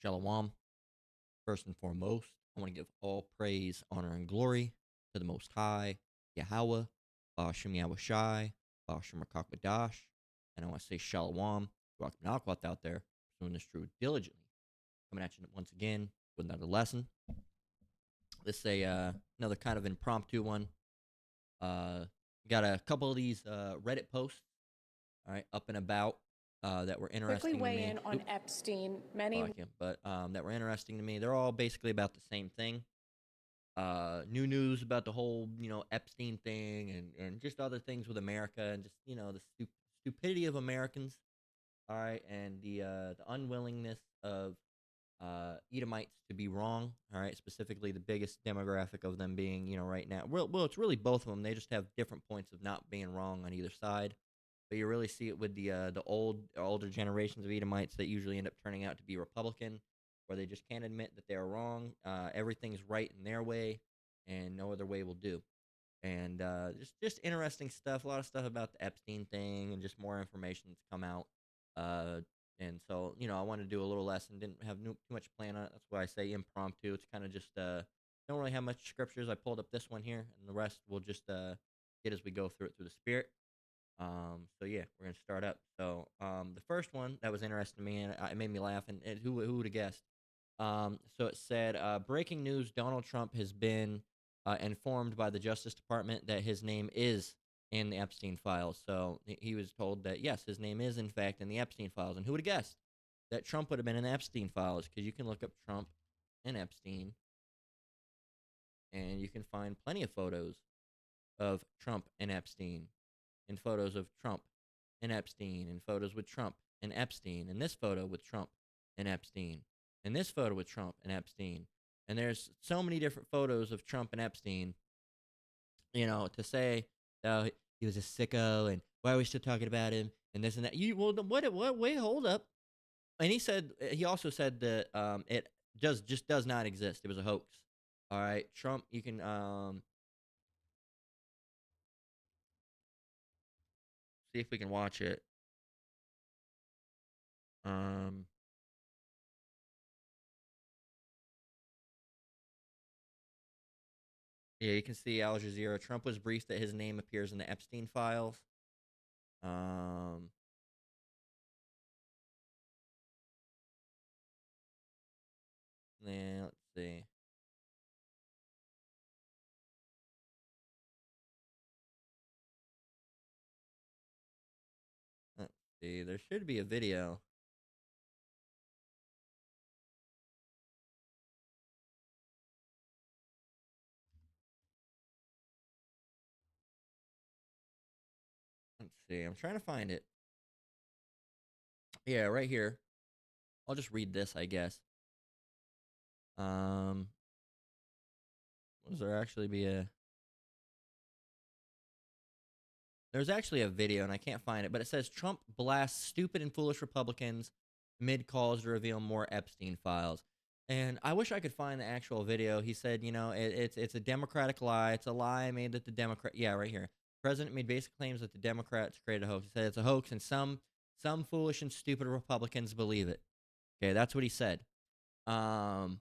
Shalom. First and foremost, I want to give all praise, honor, and glory to the Most High, Yahweh, Ba'ashem Yahushai, Ba'ashem Rakakbadash, and I want to say Shalom to Akbanakwath out there, pursuing this truth diligently. Coming at you once again with another lesson. This is another kind of impromptu one. Got a couple of these Reddit posts, all right, up and about that were interesting Quickly weigh to me. in on Epstein. That were interesting to me. They're all basically about the same thing. New news about the whole, Epstein thing and just other things with America and just, the stupidity of Americans. All right. And the unwillingness of Edomites to be wrong. All right. Specifically, the biggest demographic of them being, right now. Well, it's really both of them. They just have different points of not being wrong on either side. But you really see it with the older generations of Edomites that usually end up turning out to be Republican, where they just can't admit that they're wrong. Everything's right in their way, and no other way will do. And just interesting stuff. A lot of stuff about the Epstein thing, and just more information that's come out. And so I wanted to do a little lesson. Didn't have too much plan on it. That's why I say impromptu. It's kind of just don't really have much scriptures. I pulled up this one here, and the rest we'll just get as we go through it through the Spirit. So yeah, we're gonna start up. So the first one that was interesting to me and it made me laugh, and who would have guessed? So it said, breaking news: Donald Trump has been informed by the Justice Department that his name is in the Epstein files. So he was told that yes, his name is in fact in the Epstein files. And who would have guessed that Trump would have been in the Epstein files? Because you can look up Trump and Epstein, and you can find plenty of photos of Trump and Epstein, and photos of Trump and Epstein, and photos with Trump and Epstein, and this photo with Trump and Epstein, and this photo with Trump and Epstein. And there's so many different photos of Trump and Epstein, to say, oh, he was a sicko, and why are we still talking about him, and this and that. Wait, hold up. And he also said that it just does not exist. It was a hoax. All right, Trump, you can see if we can watch it. Yeah, you can see Al Jazeera. Trump was briefed that his name appears in the Epstein files. Let's see. Let's see. There should be a video. Let's see. I'm trying to find it. Yeah, right here. I'll just read this, I guess. Was there actually be a... There's actually a video, and I can't find it, but it says Trump blasts stupid and foolish Republicans mid calls to reveal more Epstein files. And I wish I could find the actual video. He said, it's a Democratic lie. It's a lie made that the Democrat. Yeah, right here. President made basic claims that the Democrats created a hoax. He said it's a hoax, and some foolish and stupid Republicans believe it. Okay, that's what he said. It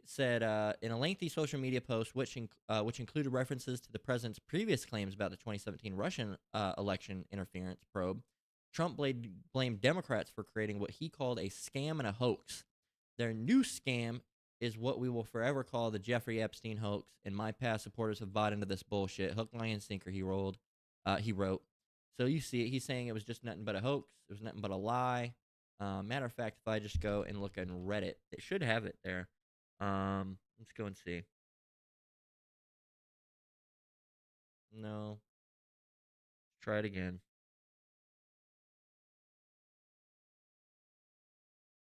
said in a lengthy social media post, which included references to the president's previous claims about the 2017 Russian election interference probe, Trump blamed Democrats for creating what he called a scam and a hoax. Their new scam is what we will forever call the Jeffrey Epstein hoax, and my past supporters have bought into this bullshit. Hook, line, and sinker, he wrote. So you see it. He's saying it was just nothing but a hoax. It was nothing but a lie. Matter of fact, if I just go and look on Reddit, it should have it there. Let's go and see. No. Let's try it again.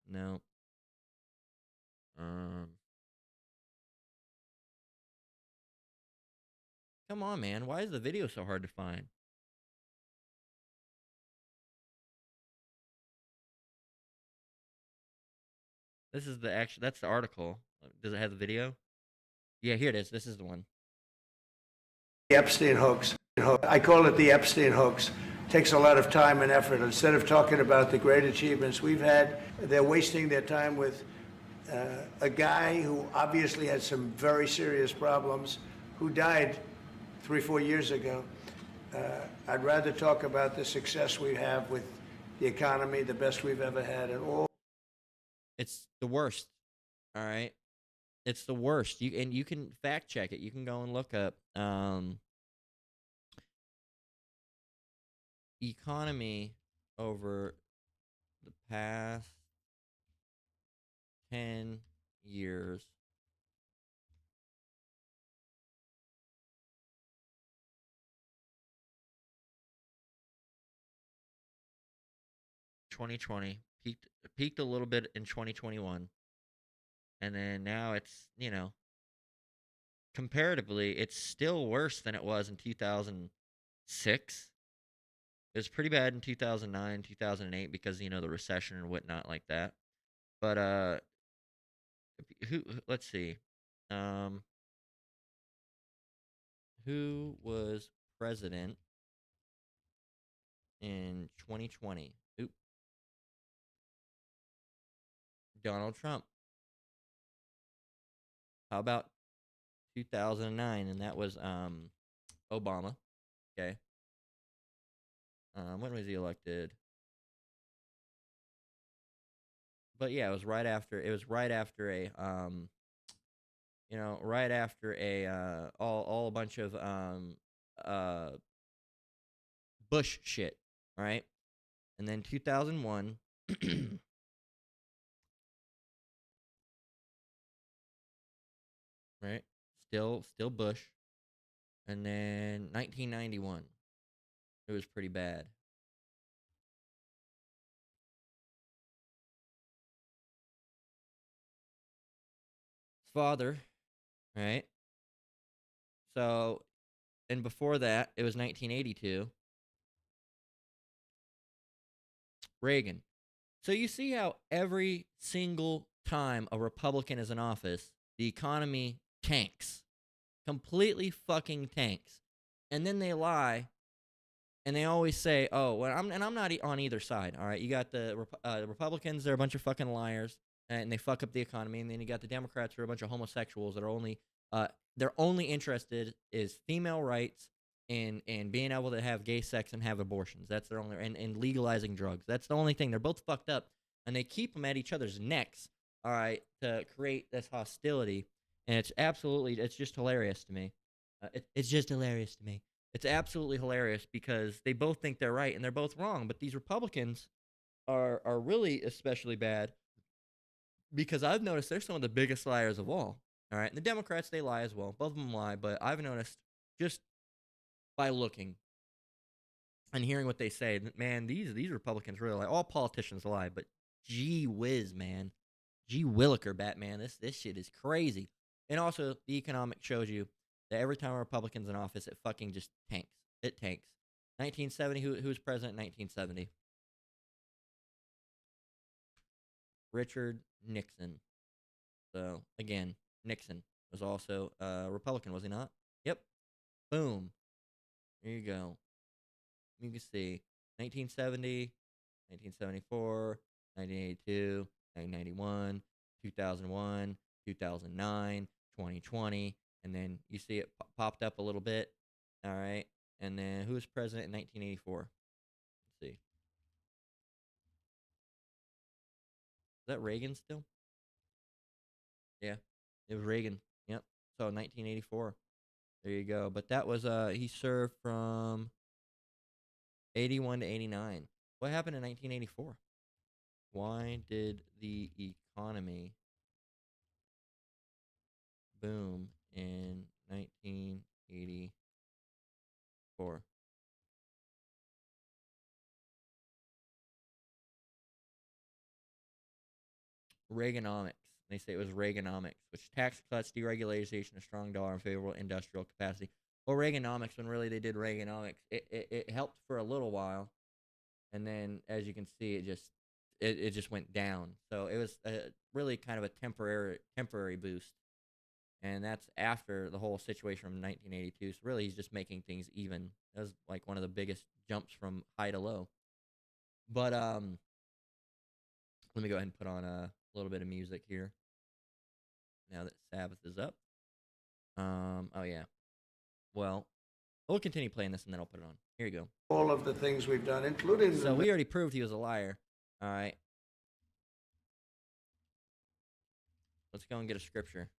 No. Come on, man. Why is the video so hard to find? This is that's the article. Does it have the video? Yeah, here it is. This is the one. The Epstein hoax. I call it the Epstein hoax. takes a lot of time and effort. Instead of talking about the great achievements we've had, they're wasting their time with a guy who obviously had some very serious problems, who died 3, 4 years ago. I'd rather talk about the success we have with the economy, the best we've ever had, and all. It's the worst. All right. It's the worst. You can fact check it. You can go and look up economy over the past 10 years. 2020 peaked a little bit in 2021, and then now it's comparatively it's still worse than it was in 2006. It was pretty bad in 2009, 2008 because the recession and whatnot like that. But who? Let's see. Um, who was president in 2020? Oop, Donald Trump. How about 2009? And that was Obama. Okay. When was he elected? But yeah, it was right after. It was right after a right after a all a bunch of uh Bush shit, right? And then 2001, right? Still Bush. And then 1991, it was pretty bad. His father, right? So, and before that, it was 1982, Reagan. So you see how every single time a Republican is in office, the economy tanks, completely fucking tanks. And then they lie, and they always say, "Oh, well, I'm not on either side." All right, you got the Republicans; they're a bunch of fucking liars, and they fuck up the economy. And then you got the Democrats, who are a bunch of homosexuals that are only they're only interested is female rights and being able to have gay sex and have abortions. That's their only and legalizing drugs. That's the only thing. They're both fucked up, and they keep them at each other's necks. All right, to create this hostility, and it's just hilarious to me. It's just hilarious to me. It's absolutely hilarious because they both think they're right and they're both wrong. But these Republicans are really especially bad because I've noticed they're some of the biggest liars of all. All right, and the Democrats, they lie as well. Both of them lie, but I've noticed just by looking and hearing what they say, man, these Republicans really lie. All politicians lie, but gee whiz, man, gee williker, Batman, this shit is crazy. And also, the economic shows you that every time a Republican's in office, it fucking just tanks. It tanks. 1970, who was president in 1970? Richard Nixon. So again, Nixon was also a Republican, was he not? Yep. Boom. There you go. You can see 1970, 1974, 1982, 1991, 2001, 2009, 2020, and then you see it popped up a little bit. All right. And then who was president in 1984? Let's see. Is that Reagan still? Yeah. It was Reagan. Yep. So 1984. There you go. But that was he served from 81 to 89. What happened in 1984? Why did the economy boom in 1984? Reaganomics. They say it was Reaganomics, which tax cuts, deregulation, a strong dollar, and favorable industrial capacity. Well, Reaganomics, when really they did Reaganomics, it helped for a little while, and then as you can see, it just went down. So it was really kind of a temporary boost. and that's after the whole situation from 1982. So really, he's just making things even. That was like one of the biggest jumps from high to low. But let me go ahead and put on a little bit of music here now that Sabbath is up. Oh yeah. Well, we'll continue playing this and then I'll put it on. Here you go. All of the things we've done, including So we already proved he was a liar. All right. Let's go and get a scripture.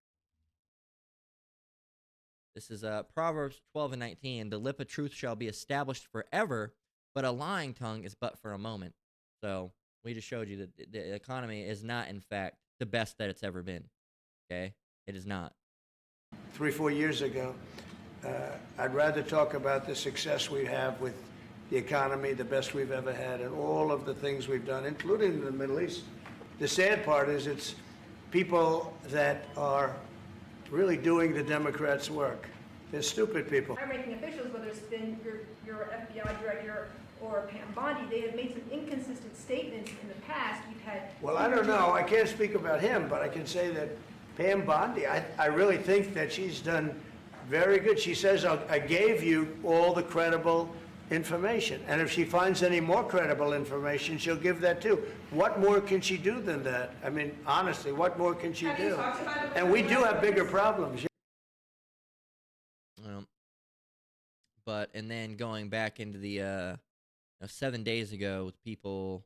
This is Proverbs 12 and 19. The lip of truth shall be established forever, but a lying tongue is but for a moment. So we just showed you that the economy is not, in fact, the best that it's ever been. Okay? It is not. 3-4 years ago. I'd rather talk about the success we have with the economy, the best we've ever had, and all of the things we've done, including the Middle East. The sad part is it's people that are really doing the Democrats' work. They're stupid people. High-ranking officials, whether it's been your FBI director or Pam Bondi, they have made some inconsistent statements in the past. You've had... Well, I don't know. I can't speak about him, but I can say that Pam Bondi, I really think that she's done very good. She says, I gave you all the credible information. And if she finds any more credible information, she'll give that too. What more can she do than that? I mean, honestly, what more can she do? And we do have bigger problems. But, and then going back into the 7 days ago with people,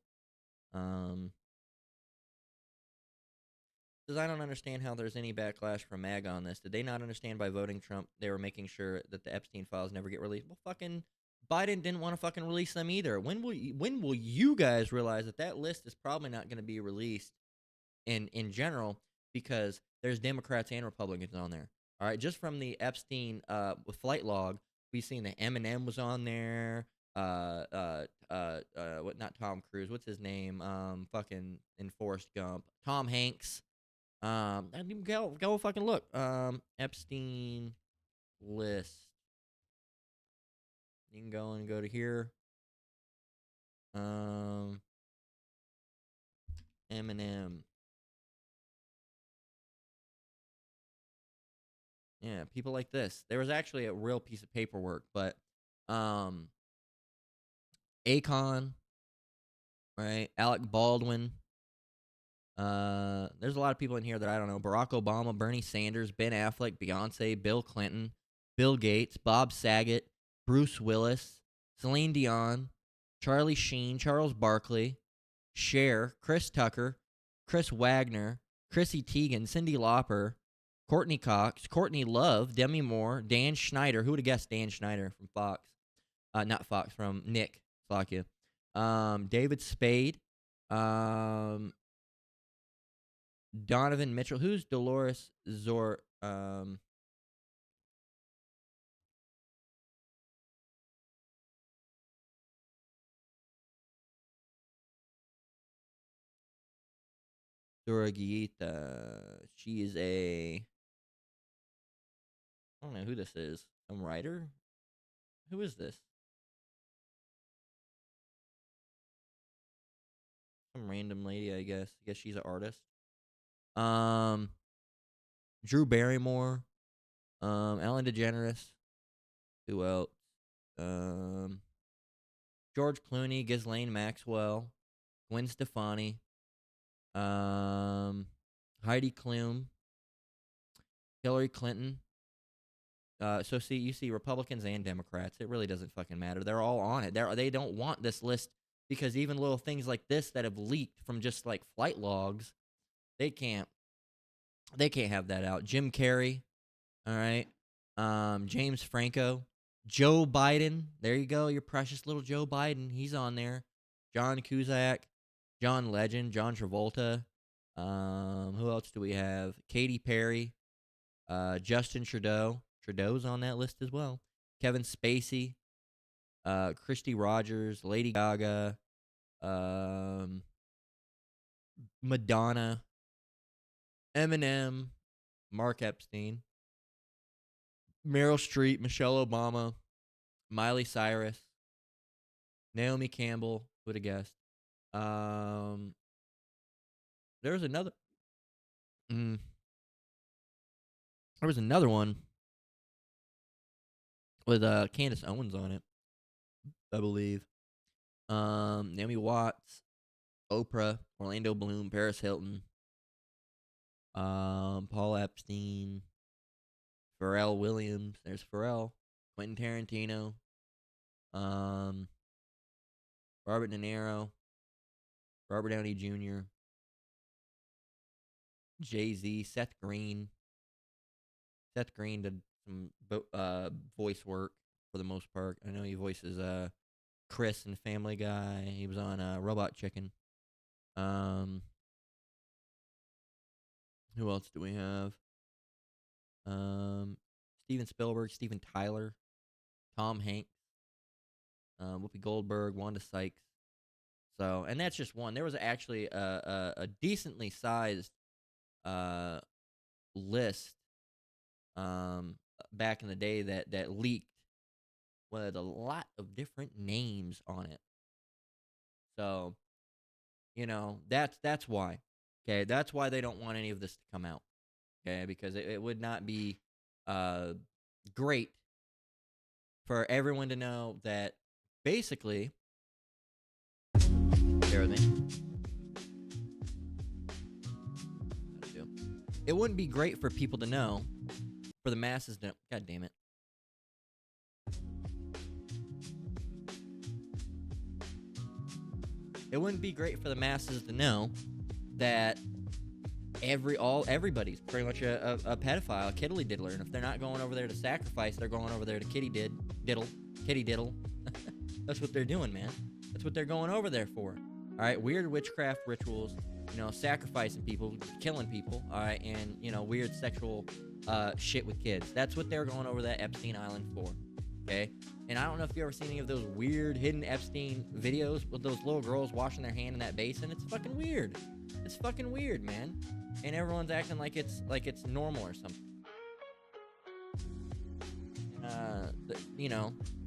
because I don't understand how there's any backlash from MAGA on this. Did they not understand by voting Trump they were making sure that the Epstein files never get released? Well, fucking Biden didn't want to fucking release them either. When will you guys realize that that list is probably not going to be released in general, because there's Democrats and Republicans on there. All right, just from the Epstein flight log, we've seen that Eminem was on there. What? Not Tom Cruise. What's his name? Fucking in Forrest Gump. Tom Hanks. Go fucking look. Epstein list. You can go to here. Eminem. Yeah, people like this. There was actually a real piece of paperwork, but Akon, right? Alec Baldwin. There's a lot of people in here that I don't know. Barack Obama, Bernie Sanders, Ben Affleck, Beyonce, Bill Clinton, Bill Gates, Bob Saget, Bruce Willis, Celine Dion, Charlie Sheen, Charles Barkley, Cher, Chris Tucker, Chris Wagner, Chrissy Teigen, Cyndi Lauper, Courtney Cox, Courtney Love, Demi Moore, Dan Schneider. Who would have guessed Dan Schneider from Fox? Not Fox, from Nick. Fuck you. David Spade. Donovan Mitchell. Who's Dolores Zor? Zuragiita. She is a... I don't know who this is. Some writer? Who is this? Some random lady, I guess. I guess she's an artist. Drew Barrymore. Ellen DeGeneres. Who else? George Clooney, Ghislaine Maxwell, Gwen Stefani, Heidi Klum, Hillary Clinton. So you see Republicans and Democrats. It really doesn't fucking matter. They're all on it. They don't want this list, because even little things like this that have leaked from just like flight logs, they can't have that out. Jim Carrey, all right. James Franco, Joe Biden. There you go, your precious little Joe Biden. He's on there. John Cusack, John Legend, John Travolta. Who else do we have? Katy Perry, Justin Trudeau. Trudeau's on that list as well. Kevin Spacey, Christy Rogers, Lady Gaga, Madonna, Eminem, Mark Epstein, Meryl Streep, Michelle Obama, Miley Cyrus, Naomi Campbell. Would have guessed. There's another. There was another one with Candace Owens on it, I believe. Naomi Watts, Oprah, Orlando Bloom, Paris Hilton, Paul Epstein, Pharrell Williams. There's Pharrell, Quentin Tarantino, um, Robert De Niro, Robert Downey Jr., Jay Z, Seth Green. Seth Green did some voice work for the most part. I know he voices Chris in Family Guy. He was on Robot Chicken. Um, who else do we have? Um, Steven Spielberg, Steven Tyler, Tom Hanks, Whoopi Goldberg, Wanda Sykes. So, and that's just one. There was actually a decently sized uh, list back in the day that leaked with a lot of different names on it. So, that's why. Okay, that's why they don't want any of this to come out. Okay, because it would not be uh great for everyone to know that basically, bear with me. It wouldn't be great for people to know, for the masses to, God damn it. It wouldn't be great for the masses to know that everybody's pretty much a pedophile, a kiddly diddler, and if they're not going over there to sacrifice, they're going over there to kitty diddle. That's what they're doing, man. That's what they're going over there for. All right, weird witchcraft rituals, sacrificing people, killing people, all right, and weird sexual shit with kids. That's what they're going over that Epstein Island for. Okay, and I don't know if you ever seen any of those weird hidden Epstein videos with those little girls washing their hand in that basin. It's fucking weird. It's fucking weird, man. And everyone's acting like it's normal or something.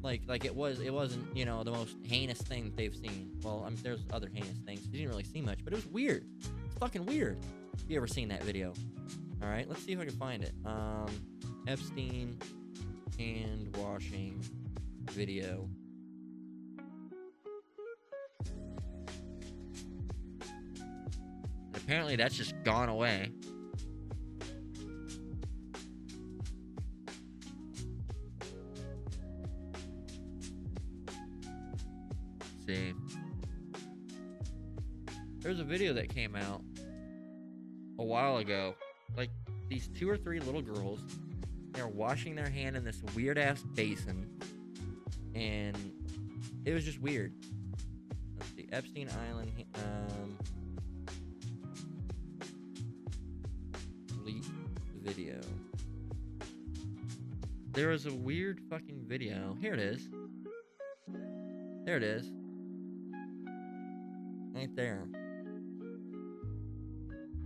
Like it wasn't the most heinous thing that they've seen. Well, I mean, there's other heinous things. You didn't really see much, but it was weird. It's fucking weird. If you ever seen that video? All right, let's see if I can find it. Epstein hand washing video. And apparently that's just gone away. Let's see. There's a video that came out a while ago. Like these 2 or 3 little girls, they're washing their hand in this weird ass basin, and it was just weird. Let's see, Epstein Island leak video. There was a weird fucking video. Here it is. There it is. Right there.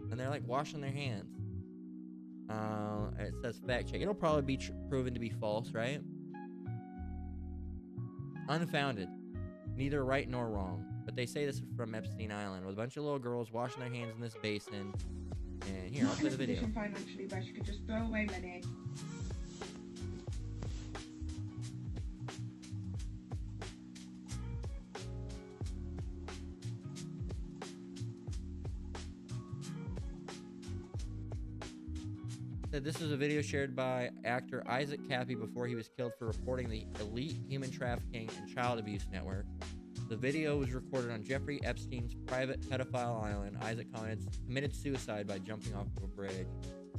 And they're like washing their hands. It says fact check. It'll probably be proven to be false, right? Unfounded. Neither right nor wrong. But they say this is from Epstein Island with a bunch of little girls washing their hands in this basin. And here, I'll play the video. Financially, where she could just throw away money. This is a video shared by actor Isaac Cappy before he was killed for reporting the elite human trafficking and child abuse network. The video was recorded on Jeffrey Epstein's private pedophile island. Isaac committed suicide by jumping off of a bridge.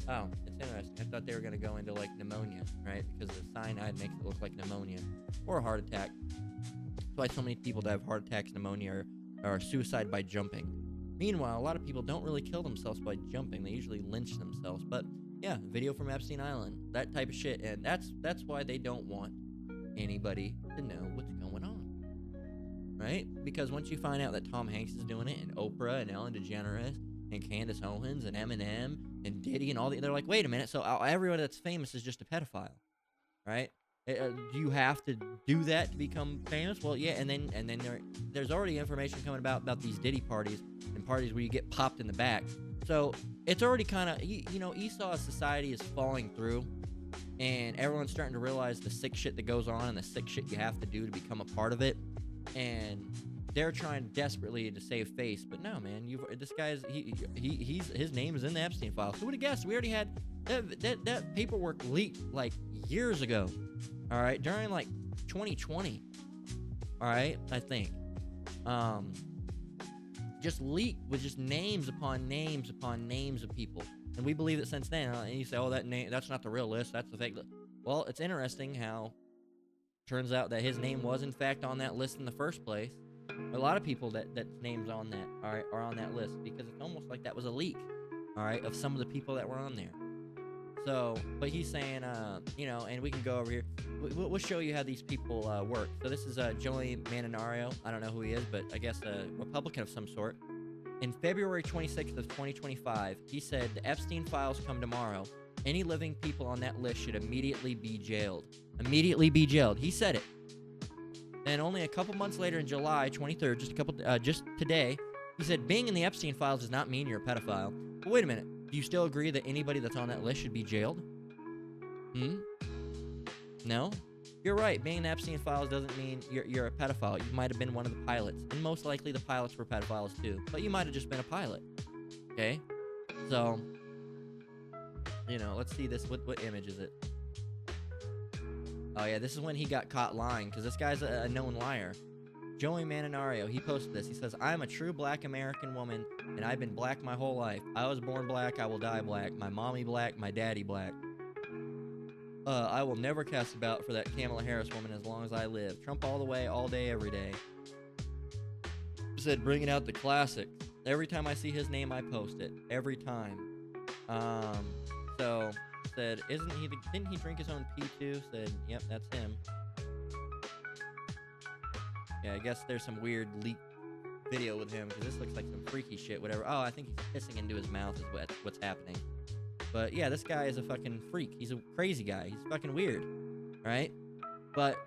Oh, it's interesting. I thought they were going to go into like pneumonia, right? Because the cyanide makes it look like pneumonia or a heart attack. That's why so many people that have heart attacks, pneumonia, are suicide by jumping. Meanwhile, a lot of people don't really kill themselves by jumping. They usually lynch themselves. But yeah, video from Epstein Island, that type of shit, and that's why they don't want anybody to know what's going on, right? Because once you find out that Tom Hanks is doing it, and Oprah, and Ellen DeGeneres, and Candace Owens, and Eminem, and Diddy, and all they're like, wait a minute, so everyone that's famous is just a pedophile, right? Do you have to do that to become famous? Well, yeah, and then there's already information coming about these Diddy parties and parties where you get popped in the back So it's already kind of, Esau society is falling through, and everyone's starting to realize the sick shit that goes on and the sick shit you have to do to become a part of it. And they're trying desperately to save face, but no, man, this guy's his name is in the Epstein file. So who would have guessed? We already had that paperwork leaked like years ago. All right, during like 2020. All right, I think. Just leaked with just names upon names upon names of people, and we believe it since then. And you say, "Oh, that's not the real list. That's the fake list." Well, it's interesting how turns out that his name was in fact on that list in the first place. A lot of people that names on that are on that list because it's almost like that was a leak, all right, of some of the people that were on there. So, but he's saying, and we can go over here. We'll show you how these people work. So this is Joey Maninario. I don't know who he is, but I guess a Republican of some sort. In February 26th of 2025, he said the Epstein files come tomorrow. Any living people on that list should immediately be jailed. Immediately be jailed. He said it. Then only a couple months later, in July 23rd, just today, he said being in the Epstein files does not mean you're a pedophile. But wait a minute. Do you still agree that anybody that's on that list should be jailed? No? You're right. Being in the Epstein files doesn't mean you're a pedophile. You might have been one of the pilots. And most likely the pilots were pedophiles too. But you might have just been a pilot. Okay? So, let's see this. What image is it? Oh, yeah. This is when he got caught lying. Because this guy's a known liar. Joey Maninario, he posted this. He says, "I'm a true black American woman, and I've been black my whole life. I was born black, I will die black. My mommy black, my daddy black. I will never cast a ballot for that Kamala Harris woman as long as I live. Trump all the way, all day, every day." Said, bringing out the classic. Every time I see his name, I post it. Every time. So, said, didn't he drink his own pee too? Said, yep, that's him. Yeah, I guess there's some weird leaked video with him because this looks like some freaky shit, whatever. Oh, I think he's pissing into his mouth is what's happening. But yeah, this guy is a fucking freak. He's a crazy guy. He's fucking weird, right? But,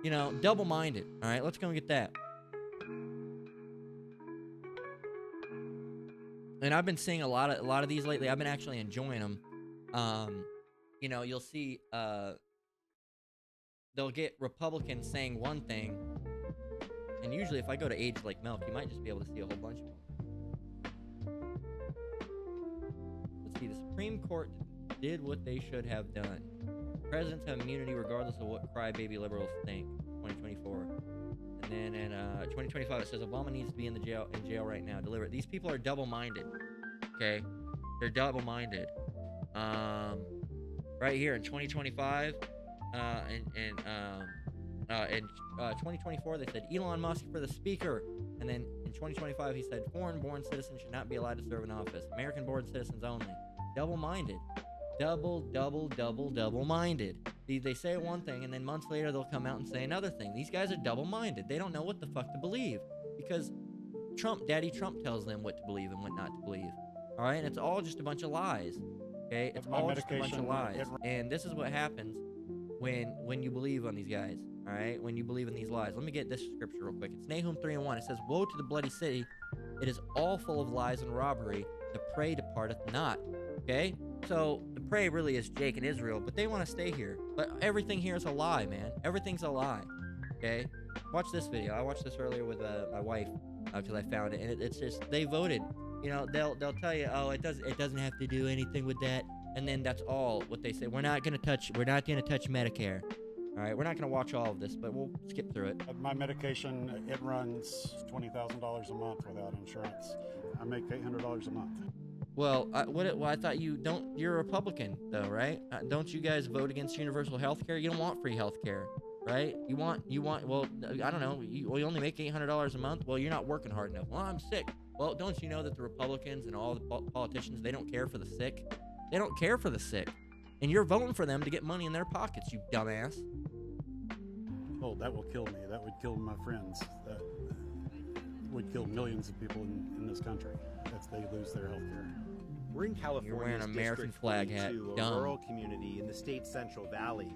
double-minded, all right? Let's go and get that. And I've been seeing a lot of these lately. I've been actually enjoying them. You'll see they'll get Republicans saying one thing. And usually if I go to Age Like Milk, you might just be able to see a whole bunch of them. Let's see, the Supreme Court did what they should have done. Presidents have immunity regardless of what crybaby liberals think. 2024. And then in 2025 it says Obama needs to be in jail right now. Deliver it. These people are double-minded. Okay? They're double-minded. Right here in 2025, in 2024, they said Elon Musk for the speaker. And then in 2025, he said foreign-born citizens should not be allowed to serve in office. American-born citizens only. Double-minded. Double-minded. They say one thing, and then months later, they'll come out and say another thing. These guys are double-minded. They don't know what the fuck to believe. Because Daddy Trump tells them what to believe and what not to believe. All right? And it's all just a bunch of lies. Okay? It's all just a bunch of lies. And this is what happens when you believe on these guys. All right, when you believe in these lies. Let me get this scripture real quick. It's Nahum 3:1. It says, "Woe to the bloody city! It is all full of lies and robbery. The prey departeth not." Okay, so the prey really is Jake and Israel, but they want to stay here. But everything here is a lie, man. Everything's a lie. Okay, watch this video. I watched this earlier with my wife because I found it, and it's just they voted. They'll tell you, oh, it doesn't have to do anything with that, and then that's all what they say. We're not gonna touch Medicare. All right, we're not going to watch all of this, but we'll skip through it. My medication, it runs $20,000 a month without insurance. I make $800 a month. Well, I thought you're a Republican, though, right? Don't you guys vote against universal health care? You don't want free health care, right? You want, well, I don't know, you only make $800 a month? Well, you're not working hard enough. Well, I'm sick. Well, don't you know that the Republicans and all the politicians, they don't care for the sick? They don't care for the sick. And you're voting for them to get money in their pockets, you dumbass. Oh, that will kill me. That would kill my friends. That would kill millions of people in this country if they lose their health care. We're in You're wearing California's an American District flag hat. 42, a Dumb. rural community in the state's Central Valley.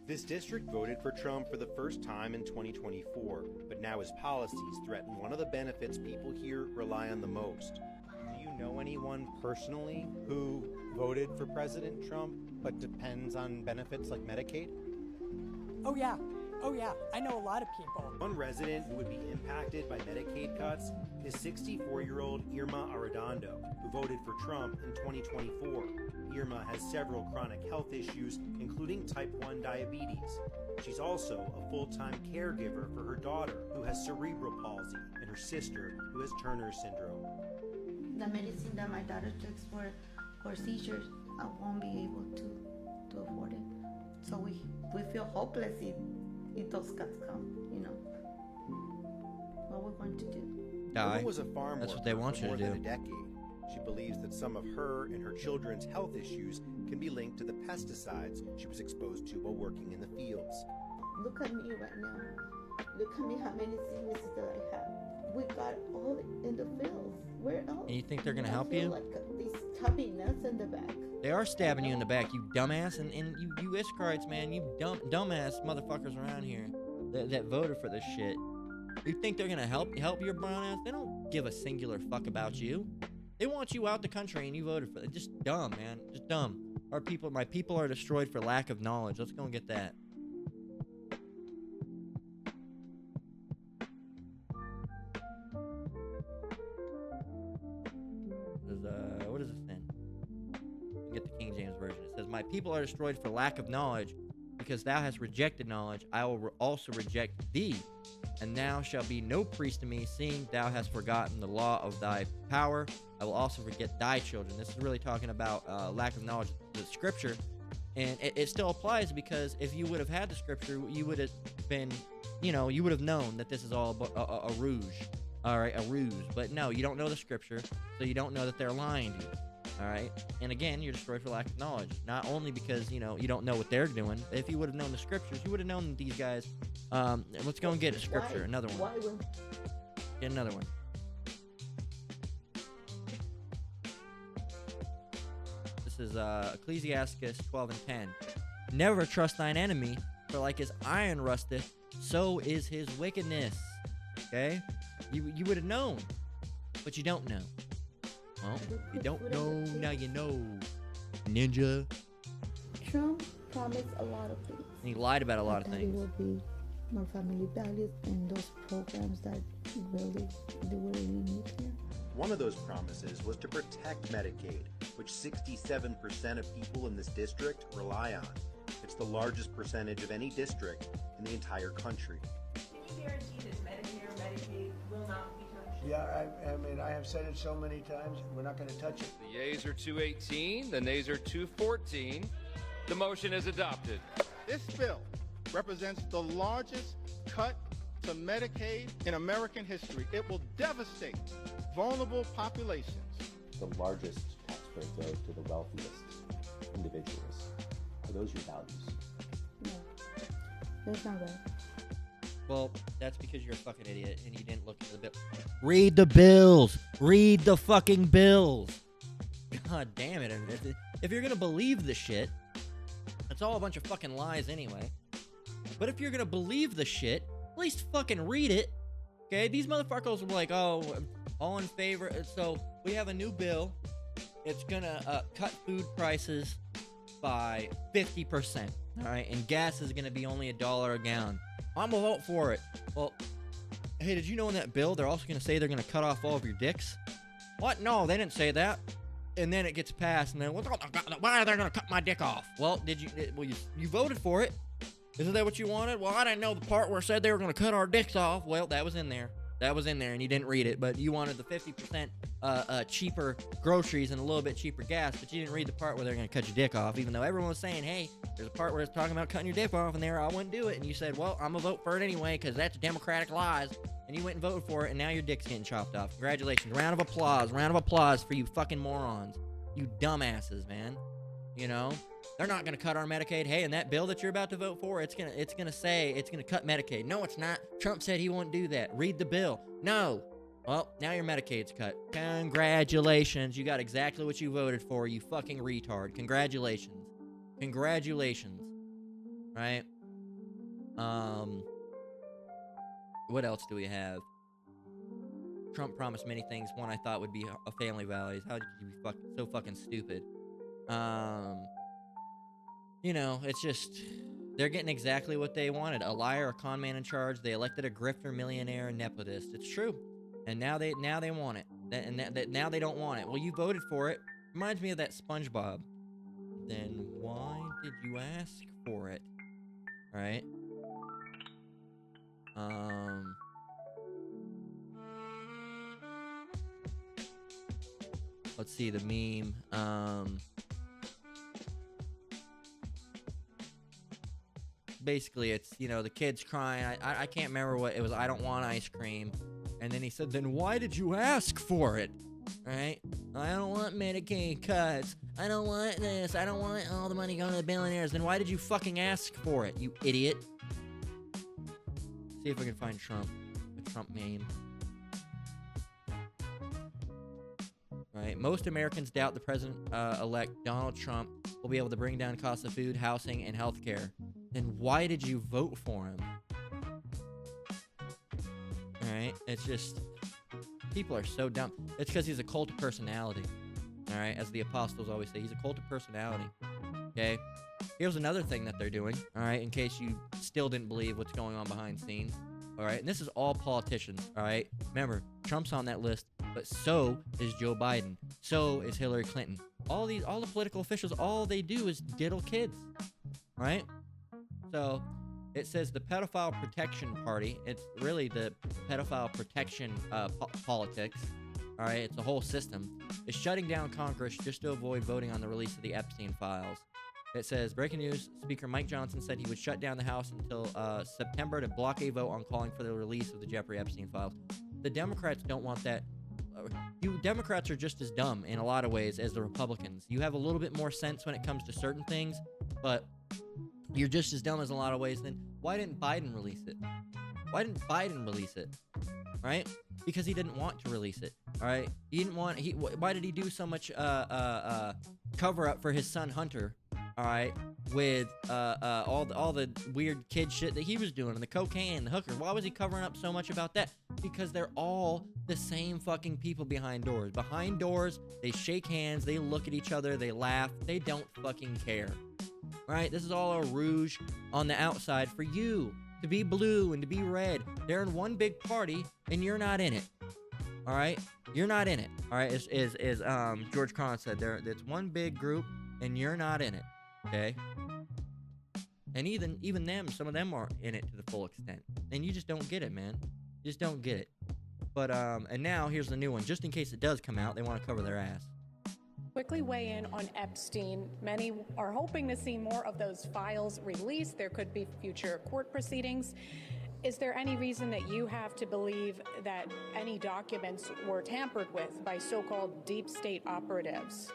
This district voted for Trump for the first time in 2024, but now his policies threaten one of the benefits people here rely on the most. Do you know anyone personally who voted for President Trump but depends on benefits like Medicaid? Oh yeah, I know a lot of people. One resident who would be impacted by Medicaid cuts is 64-year-old Irma Arredondo, who voted for Trump in 2024. Irma has several chronic health issues, including type 1 diabetes. She's also a full-time caregiver for her daughter, who has cerebral palsy, and her sister, who has Turner syndrome. The medicine that my daughter takes for seizures, I won't be able to afford it. So we feel hopeless if those cuts come, you know. What we're going to do. Die. Irma was a farm That's what worker they want for you more to than do. a decade. She believes that some of her and her children's health issues can be linked to the pesticides she was exposed to while working in the fields. Look at me right now. Look at me how many sicknesses that I have. We got all in the fields. Where else? And you think they're gonna I help feel you? like these stubby nuts in the back. They are stabbing you in the back, you dumbass, and you Iskarites, man, you dumbass motherfuckers around here that voted for this shit. You think they're gonna help your brown ass? They don't give a singular fuck about you. They want you out the country and you voted for it. Just dumb, my people are destroyed for lack of knowledge. Let's go and get that. What is this then? Get the King James Version. It says, "My people are destroyed for lack of knowledge, because thou hast rejected knowledge. I will also reject thee, and thou shalt be no priest to me, seeing thou hast forgotten the law of thy power. I will also forget thy children." This is really talking about lack of knowledge of the scripture, and it still applies, because if you would have had the scripture, you would have been, you would have known that this is all a rouge. All right, a ruse. But no, you don't know the scripture, so you don't know that they're lying to you. All right, and again, you're destroyed for lack of knowledge. Not only because you don't know what they're doing, but if you would have known the scriptures, you would have known that these guys. Let's go and get a scripture. Another one. Get another one. This is Ecclesiastes 12:10. "Never trust thine enemy, for like as iron rusteth, so is his wickedness." Okay, you would have known, but you don't know. Well, you don't know, now you know. Ninja. Trump promised a lot of things. And he lied about a lot of That things. it will be more family values and those programs that they really need here. One of those promises was to protect Medicaid, which 67% of people in this district rely on. It's the largest percentage of any district in the entire country. Can you guarantee that Medicare, Medicaid will not be touched? Yeah, I mean, I have said it so many times, we're not going to touch it. The yeas are 218, the nays are 214. The motion is adopted. This bill represents the largest cut to Medicaid in American history. It will devastate vulnerable populations. The largest tax break goes to the wealthiest individuals. Are those your values? No, that's not right. Well, that's because you're a fucking idiot and you didn't look at the bill. Read the bills. Read the fucking bills. God damn it. If you're gonna believe the shit, it's all a bunch of fucking lies anyway. But if you're gonna believe the shit, at least fucking read it. Okay? These motherfuckers were like, oh, all in favor. So we have a new bill. It's gonna cut food prices by 50%. All right, and gas is gonna be only $1 a gallon. I'm gonna vote for it. Well, hey, did you know in that bill they're also gonna say they're gonna cut off all of your dicks? What? No, they didn't say that. And then it gets passed, and then why are they gonna cut my dick off? Well, you voted for it? Isn't that what you wanted? Well, I didn't know the part where it said they were gonna cut our dicks off. Well, that was in there. That was in there, and you didn't read it. But you wanted the 50% cheaper groceries and a little bit cheaper gas, but you didn't read the part where they're gonna cut your dick off. Even though everyone was saying, "Hey, there's a part where it's talking about cutting your dick off," and there I wouldn't do it. And you said, "Well, I'm gonna vote for it anyway because that's Democratic lies." And you went and voted for it, and now your dick's getting chopped off. Congratulations! Round of applause! Round of applause for you fucking morons! You dumbasses, man. They're not gonna cut our Medicaid. Hey, and that bill that you're about to vote for, it's gonna say it's gonna cut Medicaid. No, it's not. Trump said he won't do that. Read the bill. No. Well, now your Medicaid's cut. Congratulations. You got exactly what you voted for, you fucking retard. Congratulations. Congratulations. Right? What else do we have? Trump promised many things. One I thought would be a family values. How could you be so fucking stupid? You know, it's just they're getting exactly what they wanted: a liar, a con man in charge. They elected a grifter, millionaire, and nepotist. It's true, and now they want it, now they don't want it. Well, you voted for it. Reminds me of that SpongeBob. Then why did you ask for it? Right? Let's see the meme. Basically, it's, you know, the kid's crying. I can't remember what it was. I don't want ice cream. And then he said, then why did you ask for it? Right? I don't want Medicaid cuts. I don't want this. I don't want all the money going to the billionaires. Then why did you fucking ask for it, you idiot? See if I can find Trump. The Trump meme. Right? Most Americans doubt the president-elect Donald Trump will be able to bring down costs of food, housing, and health care. Then why did you vote for him? Alright? It's just... people are so dumb. It's because he's a cult of personality. Alright? As the apostles always say, he's a cult of personality. Okay? Here's another thing that they're doing. Alright? In case you still didn't believe what's going on behind scenes. Alright? And this is all politicians. Alright? Remember, Trump's on that list. But so is Joe Biden. So is Hillary Clinton. All the political officials, all they do is diddle kids. Right? So, it says the Pedophile Protection Party. It's really the pedophile protection politics. All right, it's a whole system. Is shutting down Congress just to avoid voting on the release of the Epstein files. It says, breaking news, Speaker Mike Johnson said he would shut down the House until September to block a vote on calling for the release of the Jeffrey Epstein files. The Democrats don't want that. You Democrats are just as dumb in a lot of ways as the Republicans. You have a little bit more sense when it comes to certain things, but you're just as dumb as a lot of ways. Then why didn't Biden release it? Why didn't Biden release it? Right? Because he didn't want to release it. All right? He didn't want. Why did he do so much cover up for his son Hunter? All right, with all the weird kid shit that he was doing, and the cocaine, the hooker. Why was he covering up so much about that? Because they're all the same fucking people behind doors. Behind doors, they shake hands, they look at each other, they laugh, they don't fucking care. Right? This is all a rouge on the outside for you to be blue and to be red. They're in one big party, and you're not in it. All right? You're not in it. All right? As George Carlin said, it's one big group, and you're not in it. Okay? And even them, some of them aren't in it to the full extent. And you just don't get it, man. You just don't get it. But, and now here's the new one. Just in case it does come out, they want to cover their ass. Quickly weigh in on Epstein. Many are hoping to see more of those files released. There could be future court proceedings. Is there any reason that you have to believe that any documents were tampered with by so-called deep state operatives?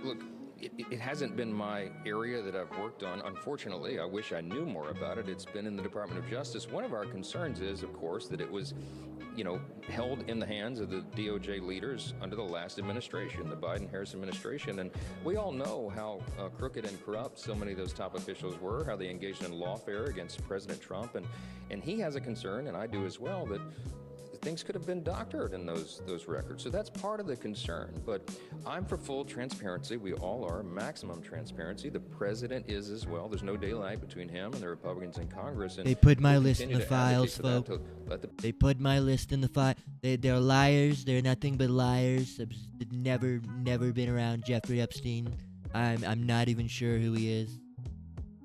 Look, it hasn't been my area that I've worked on. Unfortunately, I wish I knew more about it. It's been in the Department of Justice. One of our concerns is, of course, that it was, held in the hands of the DOJ leaders under the last administration, the Biden-Harris administration. And we all know how crooked and corrupt so many of those top officials were, how they engaged in lawfare against President Trump. And he has a concern, and I do as well, that things could have been doctored in those records. So that's part of the concern. But I'm for full transparency. We all are. Maximum transparency. The president is as well. There's no daylight between him and the Republicans in Congress. And they put my list in the files, folks. They put my list in the file. They're liars. They're nothing but liars. I've never been around Jeffrey Epstein. I'm not even sure who he is.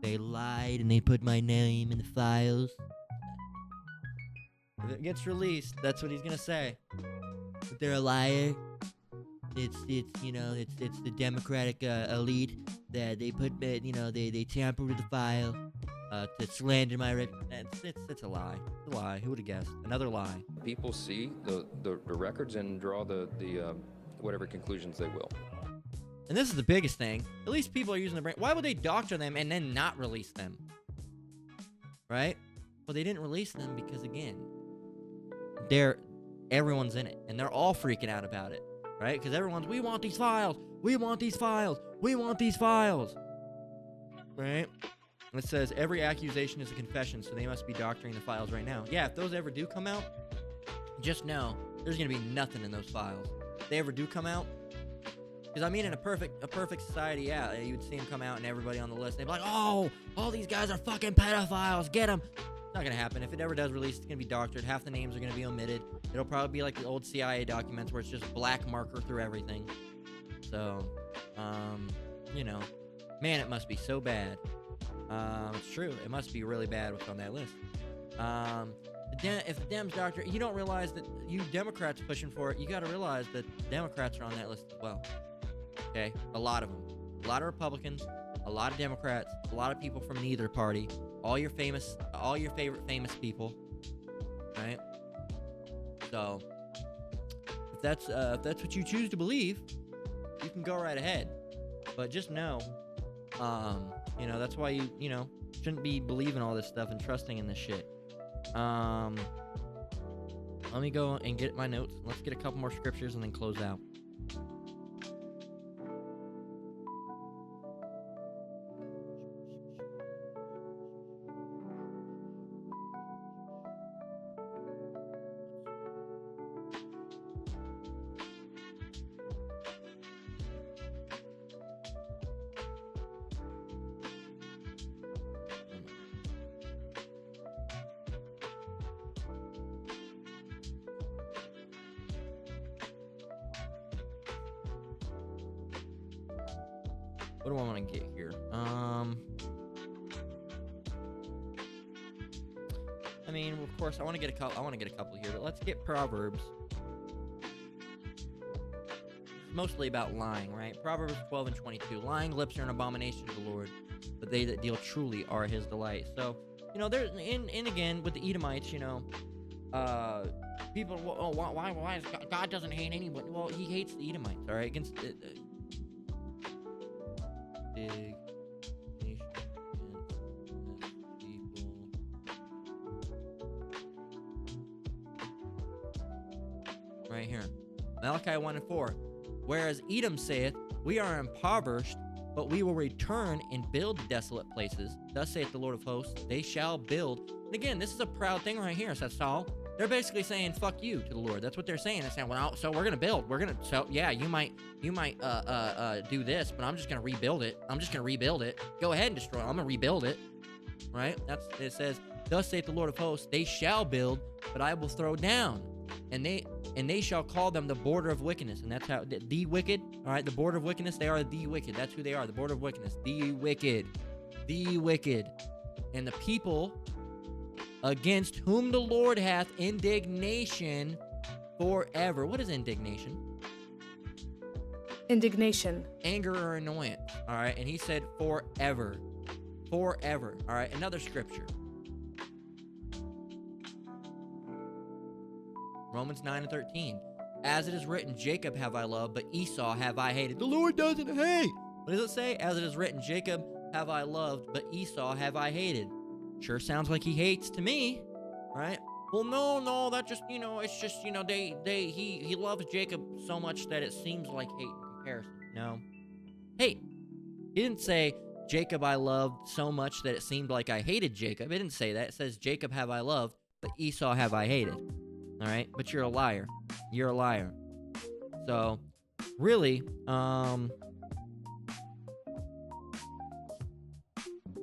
They lied and they put my name in the files. If it gets released, that's what he's gonna say. That they're a liar. It's the Democratic elite that they put, they tamper with the file to slander my reputation. It's a lie. It's a lie. Who would have guessed? Another lie. People see the records and draw the whatever conclusions they will. And this is the biggest thing. At least people are using the brain. Why would they doctor them and then not release them? Right? Well, they didn't release them because, again, everyone's in it, and they're all freaking out about it, right? Because we want these files, we want these files, we want these files, right? And it says every accusation is a confession, so they must be doctoring the files right now. Yeah, if those ever do come out, just know there's going to be nothing in those files. If they ever do come out, because I mean, in a perfect society, yeah, you'd see them come out and everybody on the list, they'd be like, oh, all these guys are fucking pedophiles, get them. It's not going to happen. If it ever does release, it's going to be doctored. Half the names are going to be omitted. It'll probably be like the old CIA documents where it's just black marker through everything. So, you know, man, it must be so bad. It's true. It must be really bad what's on that list. If the Dems doctor, you don't realize that you Democrats pushing for it, you got to realize that Democrats are on that list as well. Okay? A lot of them. A lot of Republicans, a lot of Democrats, a lot of people from neither party, all your favorite famous people, right? So, if that's what you choose to believe, you can go right ahead. But just know, you know, that's why you know, shouldn't be believing all this stuff and trusting in this shit. Let me go and get my notes. Let's get a couple more scriptures and then close out. What do I want to get here? I mean, of course, I want to get a couple here, but let's get Proverbs. It's mostly about lying, right? Proverbs 12 and 22. Lying lips are an abomination to the Lord, but they that deal truly are His delight. So, you know, there's and again with the Edomites, you know, people, oh, why is God doesn't hate anyone? Well, He hates the Edomites, all right? Against big nation against people. Right here, Malachi 1 and 4. Whereas Edom saith, we are impoverished, but we will return and build desolate places. Thus saith the Lord of hosts, they shall build. And again, this is a proud thing right here, says Saul. They're basically saying fuck you to the Lord. That's what they're saying. They're saying, well, so we're gonna build. So yeah, you might do this, but I'm just gonna rebuild it. Go ahead and destroy it. I'm gonna rebuild it. Right? It says, thus saith the Lord of hosts, they shall build, but I will throw down. And they shall call them the border of wickedness. And that's how the wicked, all right, the border of wickedness, they are the wicked. That's who they are, the border of wickedness. The wicked. And the people against whom the Lord hath indignation forever. What is indignation? Indignation. Anger or annoyance. All right. And he said forever. Forever. All right. Another scripture. Romans 9 and 13. As it is written, Jacob have I loved, but Esau have I hated. The Lord doesn't hate. What does it say? As it is written, Jacob have I loved, but Esau have I hated. Sure sounds like he hates to me, right? Well, no, that just, you know, it's just, you know, he loves Jacob so much that it seems like hate in comparison. No. Hate. He didn't say, Jacob I loved so much that it seemed like I hated Jacob. It didn't say that. It says, Jacob have I loved, but Esau have I hated. All right? But you're a liar. You're a liar. So, really,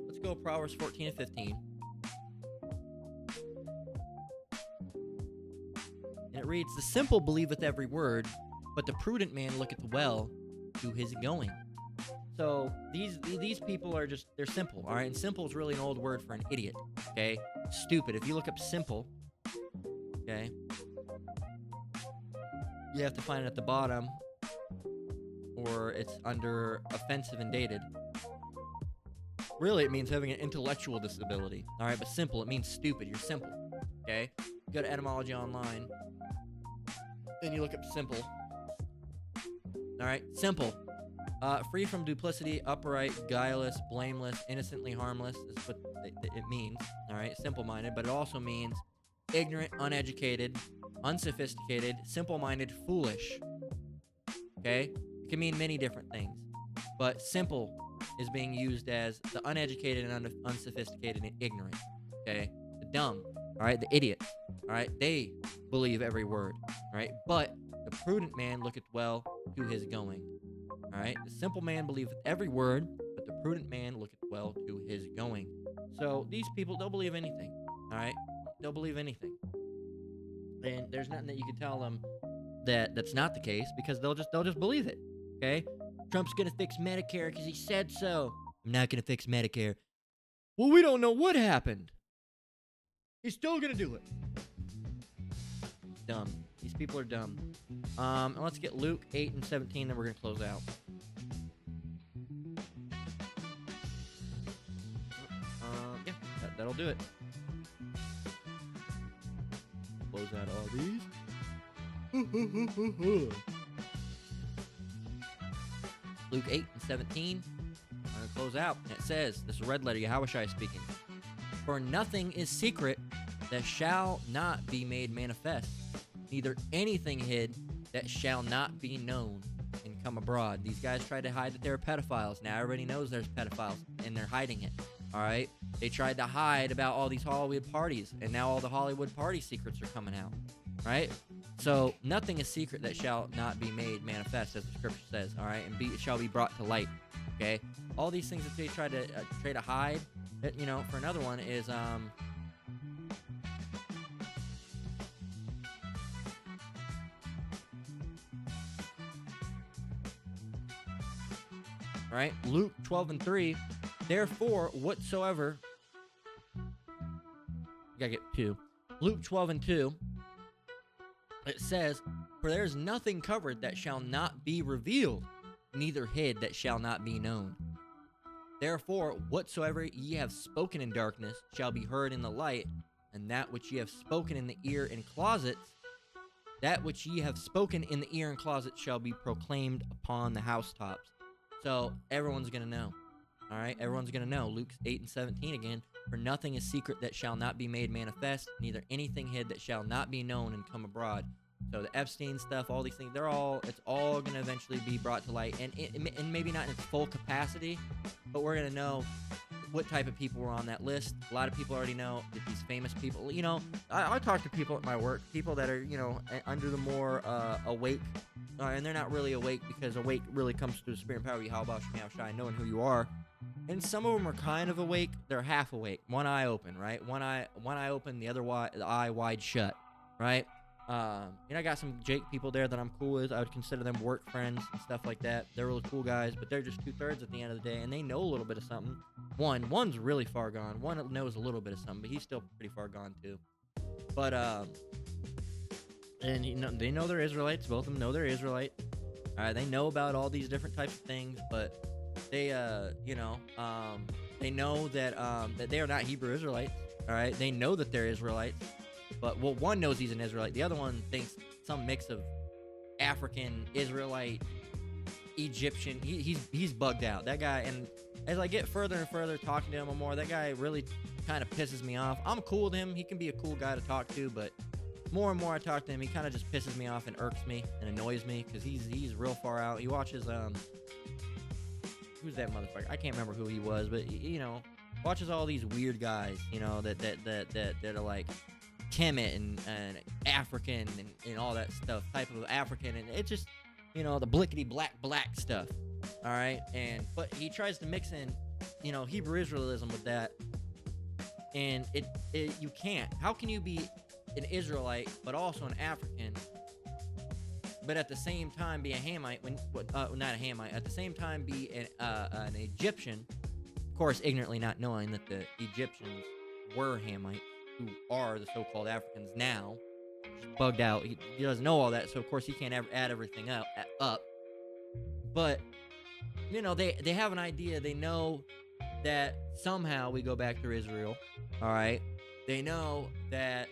let's go Proverbs 14 and 15. And it reads, the simple believeth every word, but the prudent man looketh well to his going. So these people are just, they're simple, all right? And simple is really an old word for an idiot, okay? Stupid. If you look up simple, okay, you have to find it at the bottom, or it's under offensive and dated. Really, it means having an intellectual disability, all right? But simple, it means stupid. You're simple, okay? Go to Etymology Online, and you look up simple. All right, simple. Free from duplicity, upright, guileless, blameless, innocently harmless is what it means. All right, simple-minded, but it also means ignorant, uneducated, unsophisticated, simple-minded, foolish. Okay? It can mean many different things, but simple is being used as the uneducated and unsophisticated and ignorant. Okay? The dumb. All right? The idiots. All right? They believe every word, right? But the prudent man looketh well to his going. All right. The simple man believeth every word, but the prudent man looketh well to his going. So these people, they'll believe anything. All right. They'll believe anything. And there's nothing that you can tell them that's not the case, because they'll just believe it. Okay. Trump's gonna fix Medicare because he said so. I'm not gonna fix Medicare. Well, we don't know what happened. He's still gonna do it. Dumb. These people are dumb. And let's get Luke 8 and 17, then we're gonna close out. Yeah, that'll do it. Close out all these. Luke 8 and 17. I'm gonna close out. And it says, this is red letter, Yahushua speaking. For nothing is secret that shall not be made manifest, neither anything hid that shall not be known and come abroad. These guys tried to hide that they were pedophiles. Now everybody knows there's pedophiles, and they're hiding it. All right? They tried to hide about all these Hollywood parties, and now all the Hollywood party secrets are coming out. Right? So nothing is secret that shall not be made manifest, as the scripture says. All right? And it shall be brought to light. Okay? All these things that they try to hide, for another one is all right, Luke 12 and 3. Therefore, whatsoever. You gotta get 2. Luke 12 and 2. It says, for there is nothing covered that shall not be revealed, neither hid that shall not be known. Therefore, whatsoever ye have spoken in darkness shall be heard in the light, and that which ye have spoken in the ear in closets, that which ye have spoken in the ear and closet shall be proclaimed upon the housetops. So everyone's going to know. All right? Everyone's going to know. Luke 8 and 17 again. For nothing is secret that shall not be made manifest, neither anything hid that shall not be known and come abroad. So the Epstein stuff, all these things, it's all going to eventually be brought to light. And maybe not in its full capacity, but we're going to know what type of people were on that list. A lot of people already know that these famous people, I talk to people at my work, people that are, under the more awake, and they're not really awake, because awake really comes through the spirit and power of Yahweh Shai, knowing who you are. And some of them are kind of awake. They're half awake. One eye open, right? One eye open, the eye wide shut, right? I got some Jake people there that I'm cool with. I would consider them work friends and stuff like that. They're really cool guys, but they're just 2/3 at the end of the day, and they know a little bit of something. One's really far gone. One knows a little bit of something, but he's still pretty far gone too. But and they know they're Israelites. Both of them know they're Israelite. They know about all these different types of things, but they they know that they are not Hebrew Israelites. All right, they know that they're Israelites. But one knows he's an Israelite. The other one thinks some mix of African, Israelite, Egyptian. He's bugged out. That guy. And as I get further and further talking to him more, that guy really kind of pisses me off. I'm cool with him. He can be a cool guy to talk to, but more and more I talk to him, he kind of just pisses me off and irks me and annoys me, because he's real far out. He watches who's that motherfucker? I can't remember who he was, but watches all these weird guys, that are like Kemet and African and all that stuff, type of African, and it's just, the blickety black stuff. All right, but he tries to mix in, Hebrew Israelism with that, and it you can't. How can you be an Israelite but also an African, but at the same time be a Hamite? Not a Hamite. At the same time be an Egyptian, of course, ignorantly not knowing that the Egyptians were Hamites, who are the so-called Africans now. Just bugged out. He doesn't know all that, so of course he can't ever add everything up. But they have an idea. They know that somehow we go back through Israel. All right. They know that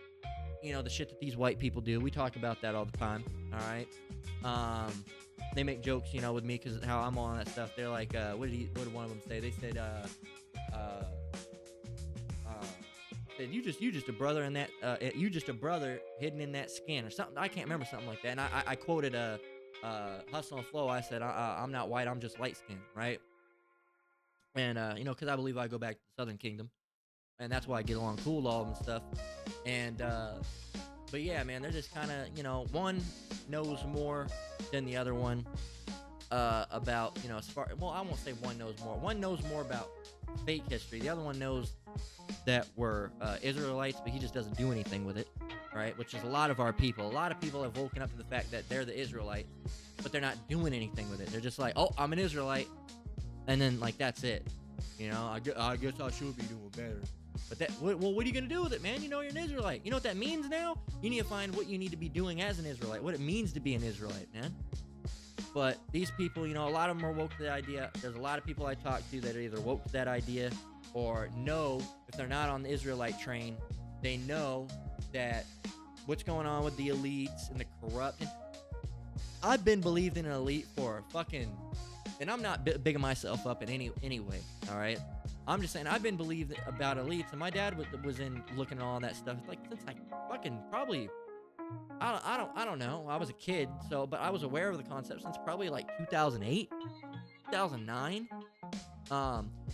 the shit that these white people do. We talk about that all the time. All right. They make jokes, with me, because how I'm on that stuff. They're like, what did one of them say? They said, you just a brother in that, you just a brother hidden in that skin or something. I can't remember, something like that. And I quoted Hustle and Flow. I said, I'm not white, I'm just light skinned, right? And because I believe I go back to the Southern Kingdom, and that's why I get along cool with all of them and stuff. And But yeah, man, they're just kind of, one knows more than the other one about, as far, well, I won't say one knows more. One knows more about fake history. The other one knows that we're Israelites, but he just doesn't do anything with it, right? Which is a lot of our people. A lot of people have woken up to the fact that they're the Israelite, but they're not doing anything with it. They're just like, oh, I'm an Israelite, and then, like, that's it. I guess I should be doing better. But what are you going to do with it, man? You're an Israelite. You know what that means now? You need to find what you need to be doing as an Israelite, what it means to be an Israelite, man. But these people, a lot of them are woke to the idea. There's a lot of people I talk to that are either woke to that idea or know if they're not on the Israelite train, they know that what's going on with the elites and the corrupt. I've been believed in an elite for fucking, and I'm not bigging myself up in any way, all right? I'm just saying I've been believed about elites, and my dad was in looking at all that stuff like since like fucking probably I don't know. I was a kid, but I was aware of the concept since probably like 2008, 2009.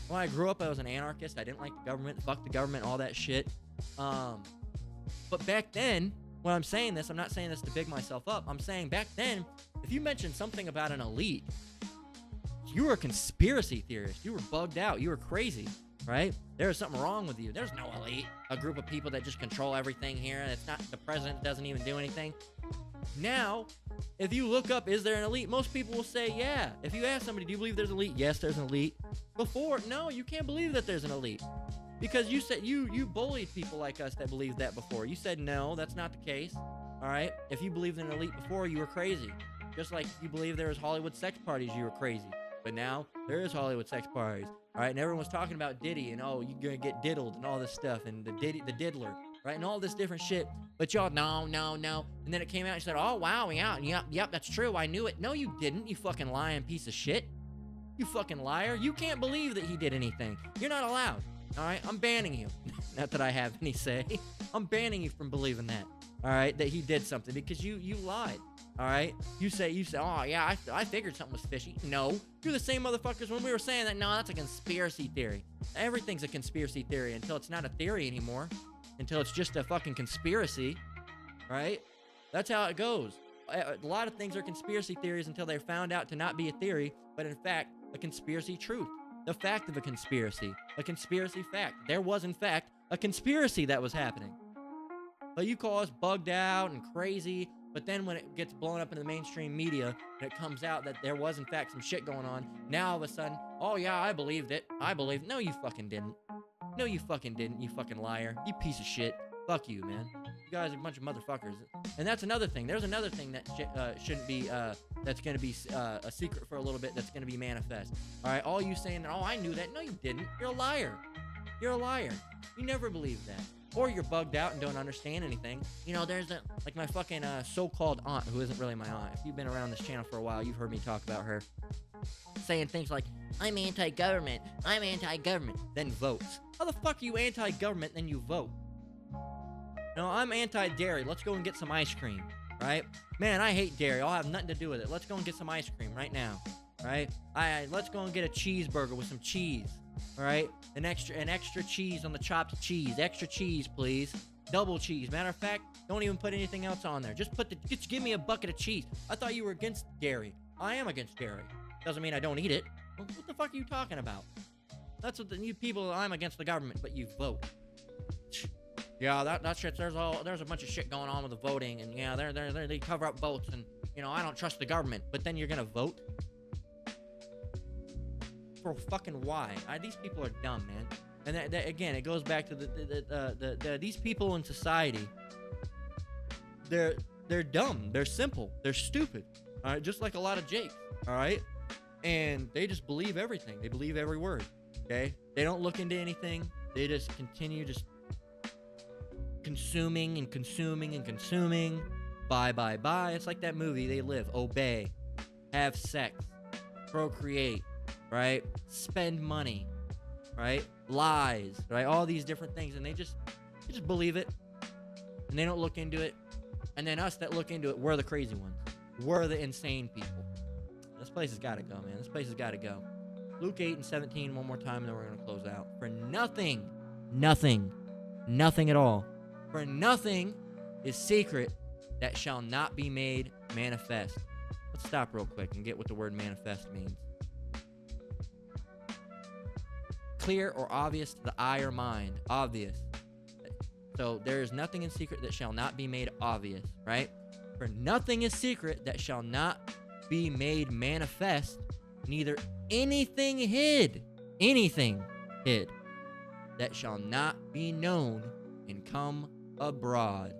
When I grew up, I was an anarchist. I didn't like the government, fuck the government, all that shit. But back then, when I'm saying this, I'm not saying this to big myself up. I'm saying back then, if you mentioned something about an elite, you were a conspiracy theorist. You were bugged out. You were crazy, right? There was something wrong with you. There's no elite. A group of people that just control everything here. It's not the president doesn't even do anything. Now, if you look up, is there an elite? Most people will say, yeah. If you ask somebody, do you believe there's an elite? Yes, there's an elite. Before, no, you can't believe that there's an elite. Because you said you bullied people like us that believed that before. You said, no, that's not the case. All right? If you believed in an elite before, you were crazy. Just like if you believed there was Hollywood sex parties, you were crazy. But now, there is Hollywood sex parties. All right? And everyone was talking about Diddy and, oh, you're going to get diddled and all this stuff and the diddler, right? And all this different shit. But y'all, no. And then it came out and said, oh, wow, yeah, yep, that's true. I knew it. No, you didn't, you fucking lying piece of shit. You fucking liar. You can't believe that he did anything. You're not allowed. All right? I'm banning you. Not that I have any say. I'm banning you from believing that. All right? That he did something because you lied. All right? You say, oh, yeah, I figured something was fishy. No. You're the same motherfuckers when we were saying that, no, that's a conspiracy theory. Everything's a conspiracy theory until it's not a theory anymore. Until it's just a fucking conspiracy. Right? That's how it goes. A lot of things are conspiracy theories until they're found out to not be a theory, but in fact, a conspiracy truth. The fact of a conspiracy fact. There was, in fact, a conspiracy that was happening. But you call us bugged out and crazy, but then when it gets blown up in the mainstream media and it comes out that there was, in fact, some shit going on, now all of a sudden, oh yeah, I believed it. No, you fucking didn't. No, you fucking didn't, you fucking liar. You piece of shit. Fuck you, man. You guys are a bunch of motherfuckers. And that's another thing. There's another thing that shouldn't be, that's going to be a secret for a little bit that's going to be manifest. All right? All you saying that, oh, I knew that. No, you didn't. You're a liar. You're a liar. You never believed that. Or you're bugged out and don't understand anything. There's like my fucking so-called aunt, who isn't really my aunt. If you've been around this channel for a while, you've heard me talk about her. Saying things like, I'm anti-government, then votes. How the fuck are you anti-government, then you vote? No, I'm anti-dairy. Let's go and get some ice cream, right? Man, I hate dairy. I'll have nothing to do with it. Let's go and get some ice cream right now, right? Let's go and get a cheeseburger with some cheese, all right? An extra cheese on the chopped cheese. Extra cheese, please. Double cheese. Matter of fact, don't even put anything else on there. Just give me a bucket of cheese. I thought you were against dairy. I am against dairy. Doesn't mean I don't eat it. What the fuck are you talking about? That's what you people. I'm against the government, but you vote. Yeah, that shit. There's a bunch of shit going on with the voting, and yeah, they cover up votes, and I don't trust the government. But then you're gonna vote for fucking why? These people are dumb, man. And that again, it goes back to these people in society. They're dumb. They're simple. They're stupid. All right, just like a lot of Jakes. All right, and they just believe everything. They believe every word. Okay, they don't look into anything. They just continue consuming and consuming and consuming. Buy. It's like that movie, They Live. Obey. Have sex. Procreate. Right? Spend money. Right? Lies. Right? All these different things. And they just believe it. And they don't look into it. And then us that look into it, we're the crazy ones. We're the insane people. This place has got to go, man. This place has got to go. Luke 8:17 one more time, and then we're going to close out. For nothing at all. For nothing is secret that shall not be made manifest. Let's stop real quick and get what the word manifest means. Clear or obvious to the eye or mind. Obvious. So there is nothing in secret that shall not be made obvious, right? For nothing is secret that shall not be made manifest, neither anything hid that shall not be known and come abroad.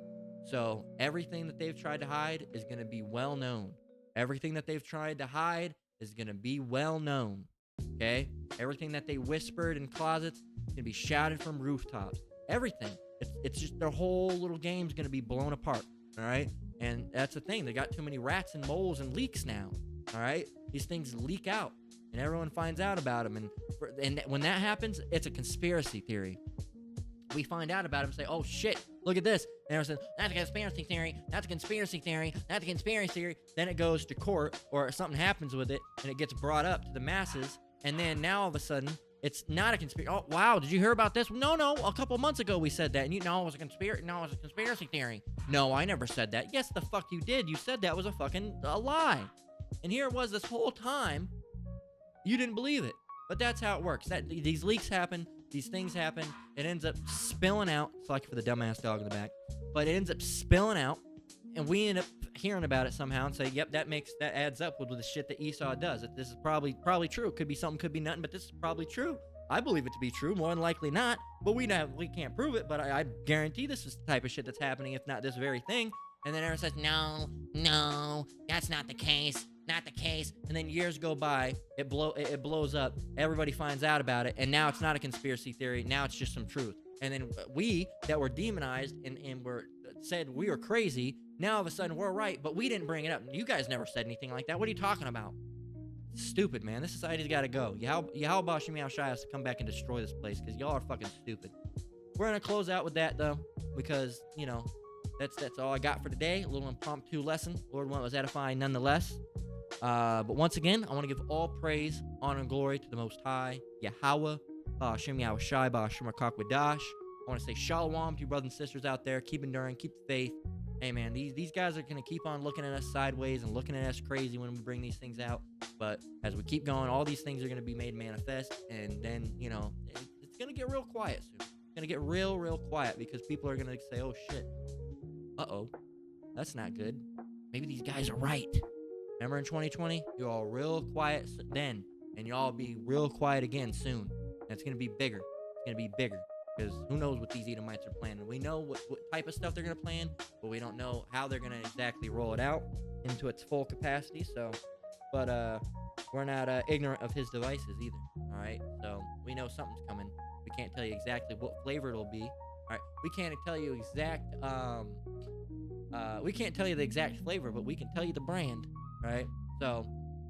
So everything that they've tried to hide is going to be well known. Everything that they've tried to hide is going to be well known. Okay? Everything that they whispered in closets is going to be shouted from rooftops. Everything. It's just their whole little game's going to be blown apart. All right? And that's the thing. They got too many rats and moles and leaks now. All right? These things leak out, and everyone finds out about them. And when that happens, it's a conspiracy theory. We find out about it and say, oh, shit, look at this. And everyone says, that's a conspiracy theory. That's a conspiracy theory. That's a conspiracy theory. Then it goes to court, or something happens with it, and it gets brought up to the masses. And then now all of a sudden, it's not a conspiracy. Oh, wow, did you hear about this? No, a couple months ago we said that. And it was a conspiracy theory. No, I never said that. Yes, the fuck you did. You said that was a lie. And here it was this whole time. You didn't believe it. But that's how it works. These leaks happen. These things happen. It ends up spilling out. Sorry for the dumbass dog in the back. But it ends up spilling out. And we end up hearing about it somehow and say, yep, that adds up with the shit that Esau does. This is probably true. It could be something, could be nothing, but this is probably true. I believe it to be true, more than likely not. But we can't prove it, but I guarantee this is the type of shit that's happening, if not this very thing. And then everyone says, no, that's not the case. Not the case. And then years go by, it blows up. Everybody finds out about it, and now it's not a conspiracy theory. Now it's just some truth. And then we that were demonized and were said we were crazy, now all of a sudden we're right, but we didn't bring it up. You guys never said anything like that. What are you talking about? Stupid, man. This society's got to go. Yahweh Shem Shai has to come back and destroy this place because y'all are fucking stupid. We're going to close out with that, though, because, that's all I got for today. A little impromptu lesson. Lord willing, it was edifying nonetheless. But once again, I want to give all praise, honor, and glory to the Most High, Yahweh, Shem Shai, Shem Wadash. I want to say shalom to you brothers and sisters out there. Keep enduring, keep the faith. Hey, man, these guys are going to keep on looking at us sideways and looking at us crazy when we bring these things out. But as we keep going, all these things are going to be made manifest. And then, it's going to get real quiet soon. It's going to get real, real quiet because people are going to say, oh, shit. Uh-oh. That's not good. Maybe these guys are right. Remember in 2020? You're all real quiet then. And y'all be real quiet again soon. And it's going to be bigger. It's going to be bigger. Because who knows what these Edomites are planning. We know what type of stuff they're going to plan, but we don't know how they're going to exactly roll it out into its full capacity. But we're not ignorant of his devices either. All right. So we know something's coming. We can't tell you exactly what flavor it'll be. All right. We can't tell you exact. We can't tell you the exact flavor, but we can tell you the brand. Right. So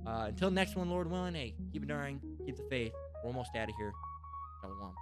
until next one, Lord willing. Hey, keep enduring, keep the faith. We're almost out of here. Shalom.